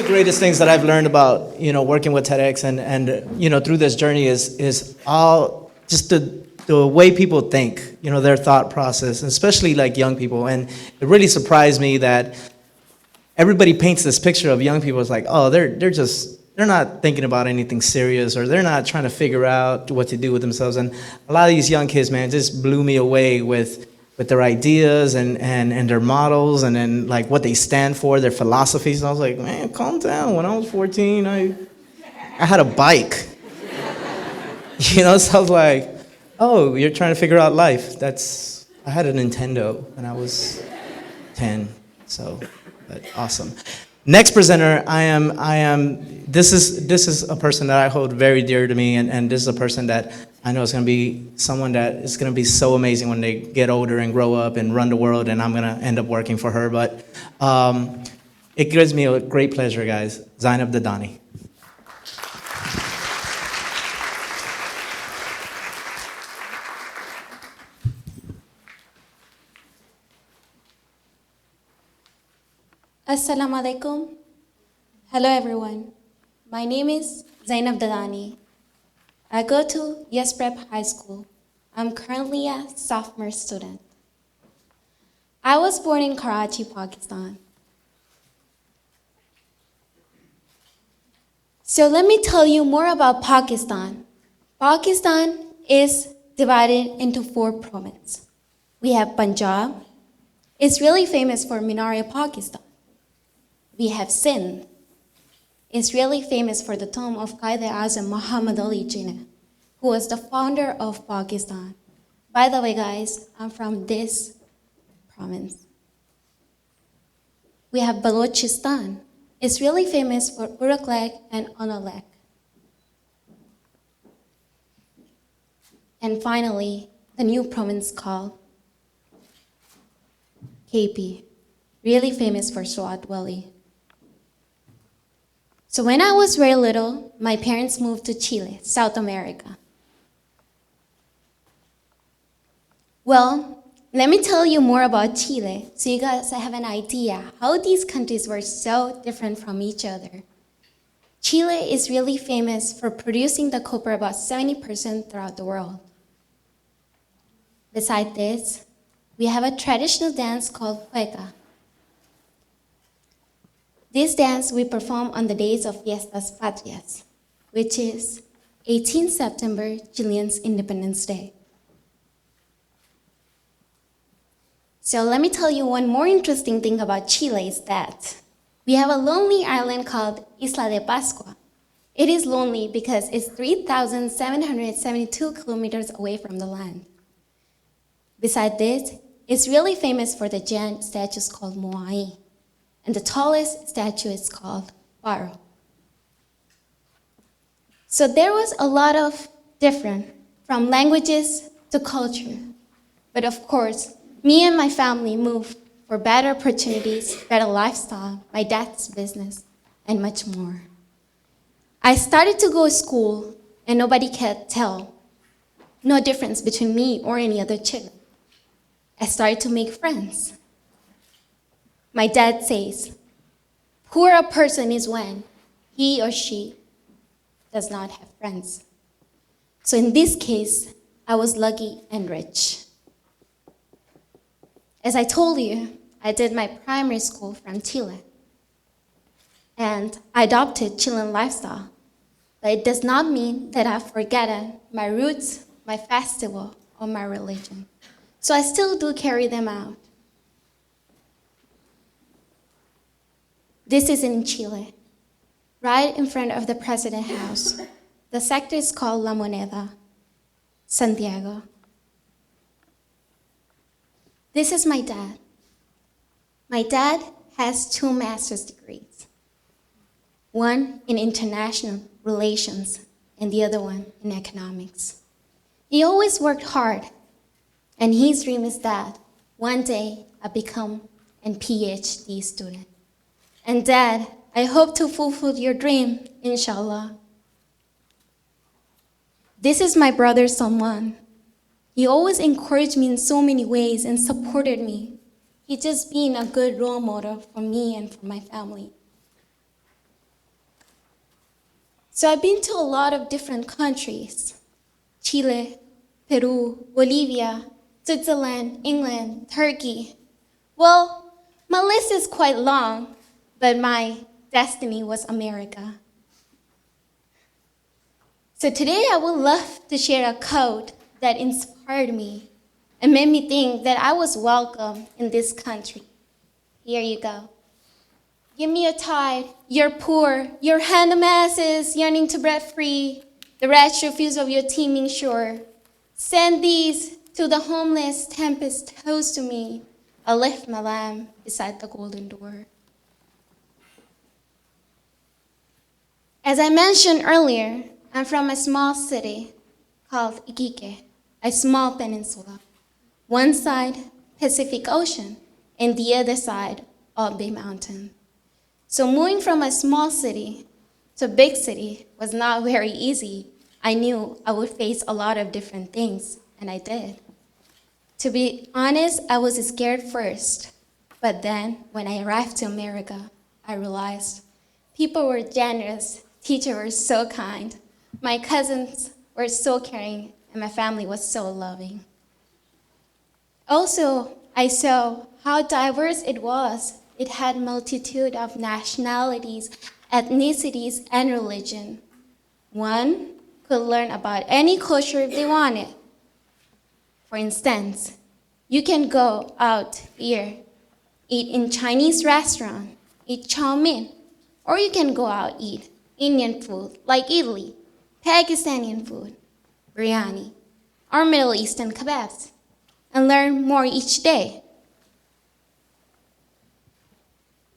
the greatest things that I've learned about, working with TEDx and through this journey is all just the way people think, their thought process, especially like young people. And it really surprised me that everybody paints this picture of young people as like, oh, they're not thinking about anything serious, or they're not trying to figure out what to do with themselves. And a lot of these young kids, man, just blew me away with their ideas and their models, and then like what they stand for, their philosophies. And I was like, man, calm down. When I was 14, I had a bike. So I was like, oh, you're trying to figure out life. I had a Nintendo when I was 10. So, but awesome. Next presenter, this is a person that I hold very dear to me, and this is a person that I know is going to be someone that is going to be so amazing when they get older and grow up and run the world, and I'm going to end up working for her. But it gives me a great pleasure, guys. Zainab Dadani. Assalamu alaikum. Hello everyone. My name is Zainab Dadani. I go to Yes Prep High School. I'm currently a sophomore student. I was born in Karachi, Pakistan. So let me tell you more about Pakistan. Pakistan is divided into 4 provinces. We have Punjab. It's really famous for Minar-e Pakistan. We have Sindh. It's really famous for the tomb of Quaid-e-Azam Muhammad Ali Jinnah, who was the founder of Pakistan. By the way, guys, I'm from this province. We have Balochistan. It's really famous for Uruk-leg and Ona-leg. And finally, the new province called KP, really famous for Swat Valley. So when I was very little, my parents moved to Chile, South America. Well, let me tell you more about Chile so you guys have an idea how these countries were so different from each other. Chile is really famous for producing the copper about 70% throughout the world. Besides this, we have a traditional dance called cueca. This dance we perform on the days of Fiestas Patrias, which is 18 September, Chileans' Independence Day. So let me tell you one more interesting thing about Chile is that we have a lonely island called Isla de Pascua. It is lonely because it's 3,772 kilometers away from the land. Besides this, it's really famous for the giant statues called Moai. And the tallest statue is called Paro. So there was a lot of different, from languages to culture. But of course, me and my family moved for better opportunities, better lifestyle, my dad's business, and much more. I started to go to school, and nobody could tell. No difference between me or any other Chilean. I started to make friends. My dad says, poor a person is when he or she does not have friends. So in this case, I was lucky and rich. As I told you, I did my primary school from Chile. And I adopted Chilean lifestyle. But it does not mean that I've forgotten my roots, my festival, or my religion. So I still do carry them out. This is in Chile, right in front of the President House. The sector is called La Moneda, Santiago. This is my dad. My dad has 2 master's degrees, one in international relations and the other one in economics. He always worked hard, and his dream is that one day I become a PhD student. And Dad, I hope to fulfill your dream, inshallah. This is my brother Salman. He always encouraged me in so many ways and supported me. He just been a good role model for me and for my family. So I've been to a lot of different countries: Chile, Peru, Bolivia, Switzerland, England, Turkey. Well, my list is quite long, but my destiny was America. So today I would love to share a quote that inspired me and made me think that I was welcome in this country. Here you go. Give me a tide, you're poor, your hand masses yearning to bread free, the wretched refuse of your teeming shore. Send these to the homeless, tempest toast to me. I'll lift my lamp beside the golden door. As I mentioned earlier, I'm from a small city called Iquique, a small peninsula. One side, Pacific Ocean, and the other side, Bay Mountain. So moving from a small city to a big city was not very easy. I knew I would face a lot of different things, and I did. To be honest, I was scared first, but then when I arrived to America, I realized people were generous, teachers were so kind, my cousins were so caring, and my family was so loving. Also, I saw how diverse it was. It had multitude of nationalities, ethnicities, and religion. One could learn about any culture if they wanted. For instance, you can go out here, eat in Chinese restaurant, eat chow mein, or you can go out eat Indian food like idli, Pakistani food, biryani, or Middle Eastern kebabs, and learn more each day.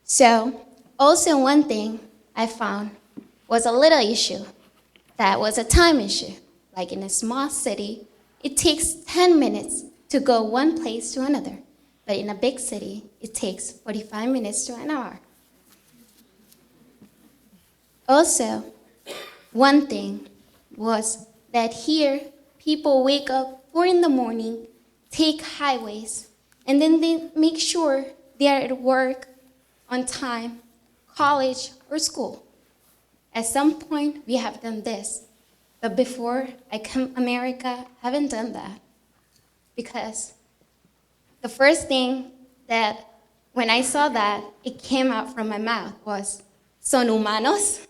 So, also one thing I found was a little issue. That was a time issue. Like in a small city, it takes 10 minutes to go one place to another. But in a big city, it takes 45 minutes to an hour. Also, one thing was that here, people wake up 4 in the morning, take highways, and then they make sure they are at work on time, college, or school. At some point, we have done this. But before I come to America, I haven't done that. Because the first thing that, when I saw that, it came out from my mouth was, ¿son humanos?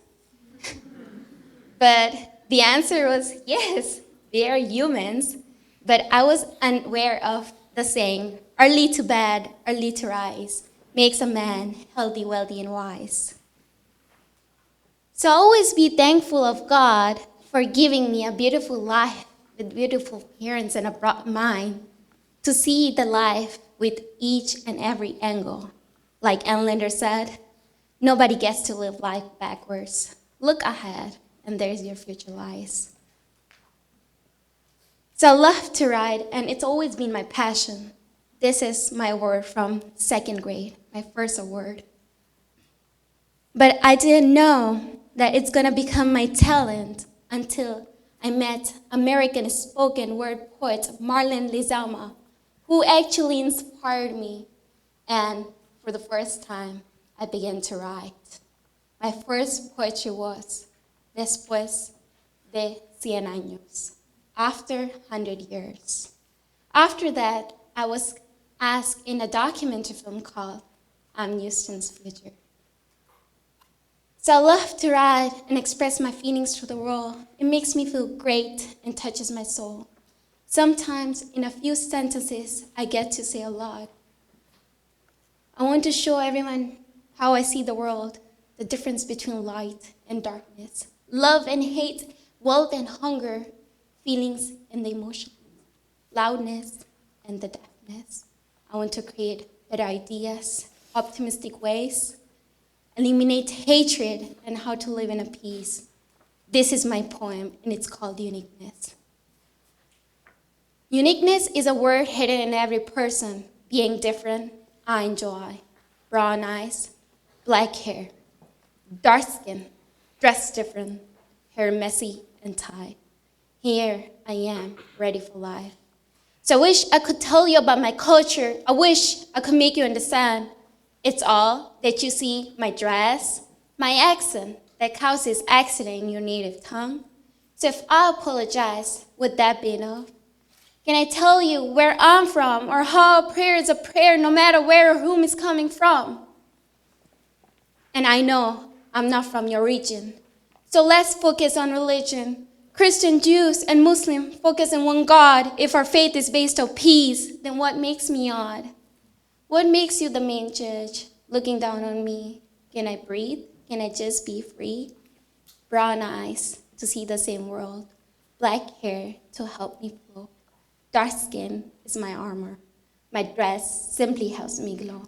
But the answer was, yes, they are humans. But I was unaware of the saying, early to bed, early to rise, makes a man healthy, wealthy, and wise. So always be thankful of God for giving me a beautiful life with beautiful parents and a broad mind to see the life with each and every angle. Like Enlander said, nobody gets to live life backwards. Look ahead, and there's your future lies. So I love to write, and it's always been my passion. This is my award from 2nd grade, my first award. But I didn't know that it's gonna become my talent until I met American spoken word poet Marlon Lizama, who actually inspired me. And for the first time, I began to write. My first poetry was Después de 100 años, after 100 years. After that, I was asked in a documentary film called I'm Houston's Future. So I love to write and express my feelings to the world. It makes me feel great and touches my soul. Sometimes in a few sentences, I get to say a lot. I want to show everyone how I see the world, the difference between light and darkness, love and hate, wealth and hunger, feelings and the emotions, loudness and the deafness. I want to create better ideas, optimistic ways, eliminate hatred, and how to live in a peace. This is my poem, and it's called Uniqueness. Uniqueness is a word hidden in every person. Being different, I enjoy. Brown eyes, black hair, dark skin, dressed different, hair messy and tied. Here I am, ready for life. So I wish I could tell you about my culture. I wish I could make you understand. It's all that you see, my dress, my accent, that causes accident in your native tongue. So if I apologize, would that be enough? Can I tell you where I'm from or how a prayer is a prayer no matter where or whom it's coming from? And I know I'm not from your region. So let's focus on religion. Christian, Jews, and Muslim focus on one God. If our faith is based on peace, then what makes me odd? What makes you the main judge, looking down on me? Can I breathe? Can I just be free? Brown eyes to see the same world. Black hair to help me flow. Dark skin is my armor. My dress simply helps me glow.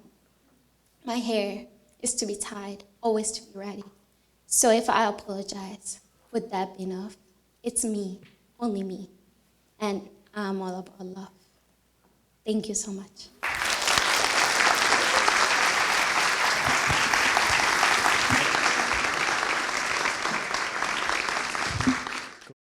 My hair is to be tied, always to be ready. So if I apologize, would that be enough? It's me, only me. And I'm all about love. Thank you so much.